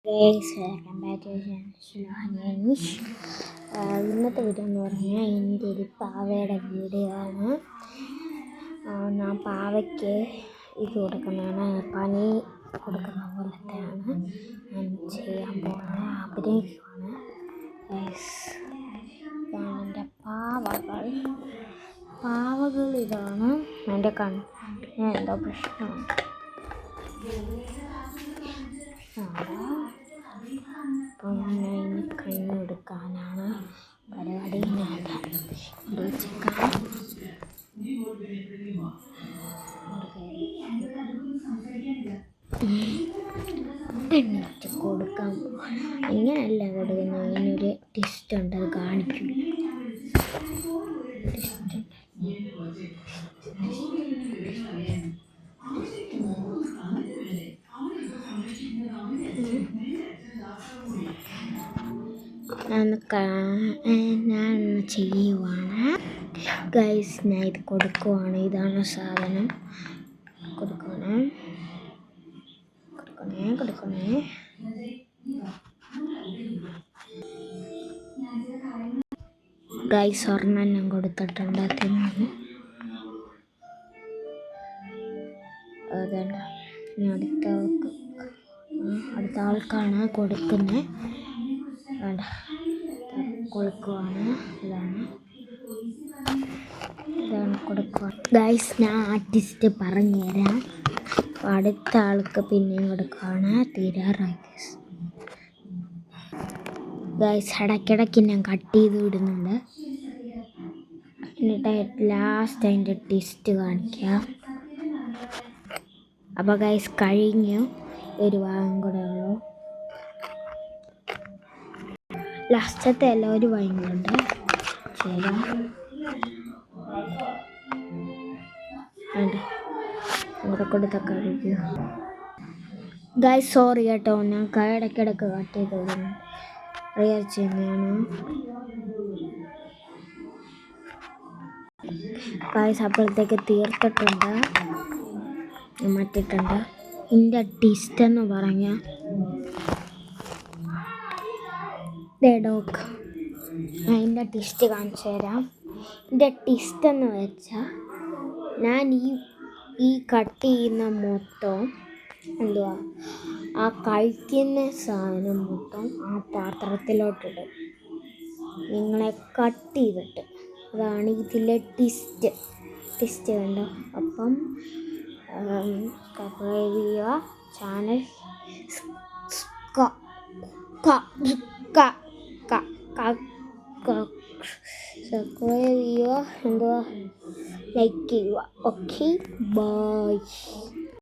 Guys welcome back to Shaneesh. ഇന്നത്തെ video എന്ന് പറഞ്ഞാൽ എൻ്റെ ഒരു പാവയുടെ വീഡിയോ ആണ്. ഞാൻ പാവയ്ക്ക് ഇത് കൊടുക്കുന്നതാണ്, പനി കൊടുക്കുന്ന പോലത്തെയാണ് ഞാൻ ചെയ്യാൻ പോകുന്നത്. അഭിനയിക്കുവാണ് ഗൈസ്. ഇതാണ് എൻ്റെ പാവകൾ ഇതാണ്. എൻ്റെ കണ്ണിന് എന്തോ പ്രശ്നമാണ്. അപ്പോൾ ഞാൻ അതിന് കണ്ണെടുക്കാനാണ് പരിപാടി. കണ്ണിട്ട് കൊടുക്കാൻ ഇങ്ങനെയല്ല കൊടുക്കുന്നത്, അതിനൊരു ടെസ്റ്റ് ഉണ്ട്, അത് കാണിക്കില്ല. ഞാൻ ചെയ്യുവാണ് ഗൈസ്. ഞാൻ ഇത് കൊടുക്കുവാണ്. ഇതാണ് സാധനം. കൊടുക്കണേ ഗൈസ്. ഒരെണ്ണം ഞാൻ കൊടുത്തിട്ടുണ്ട്. അടുത്ത ആൾക്കാണ് കൊടുക്കുന്നത്. കൊടുക്കുവാണ്. ഇതാണ് കൊടുക്കുക ഗൈസ്. ഞാൻ ആർട്ടിസ്റ്റ് പറഞ്ഞുതരാം. അടുത്ത ആൾക്ക് പിന്നെയും കൊടുക്കുകയാണ്. തീരാറായി ഗൈസ്. ഇടയ്ക്കിടയ്ക്ക് ഞാൻ കട്ട് ചെയ്ത് വിടുന്നുണ്ട്. എന്നിട്ട് ലാസ്റ്റ് അതിൻ്റെ ടെസ്റ്റ് കാണിക്കാം. അപ്പോൾ ഗൈസ് കഴിഞ്ഞു. ഒരു ഭാഗം കൂടെ ഉള്ളൂ. ലാസ്റ്റത്തെ എല്ലാവരും വാങ്ങിക്കൊണ്ട് ചെയ്യാം. ഇവിടെ കൊടുത്തൊക്കെ കഴിക്കുക ഗൈസ്. സോറി കേട്ടോ, ഞാൻ ഇടയ്ക്കിടയ്ക്ക് കട്ട് ചെയ്ത് വിടുന്നു. ചെയ്യുന്നതാണ് ഗൈസ്. അപ്പോഴത്തേക്ക് തീർത്തിട്ടുണ്ട്, മാറ്റിയിട്ടുണ്ട്. ഇതിൻ്റെ ടെസ്റ്റ് എന്ന് പറഞ്ഞാൽ ഡോക്ക്. അതിൻ്റെ ടെസ്റ്റ് കാണിച്ചു തരാം. ഇതിൻ്റെ ടെസ്റ്റ് എന്ന് വെച്ചാൽ ഞാൻ ഈ കട്ട് ചെയ്യുന്ന മൊത്തം എന്തുവാ, ആ കഴിക്കുന്ന സാധനം മൊത്തം ആ പാത്രത്തിലോട്ടിടും, നിങ്ങളെ കട്ട് ചെയ്തിട്ട്. അതാണ് ഇതിലെ ടെസ്റ്റ് കണ്ടോ. അപ്പം സബ്സ്ക്രൈബ് ചെയ്യുക ചാനൽ. സബ്സ്ക്രൈബ് ചെയ്യുക, എന്തുവാ, ലൈക്ക് ചെയ്യുക. Okay, by.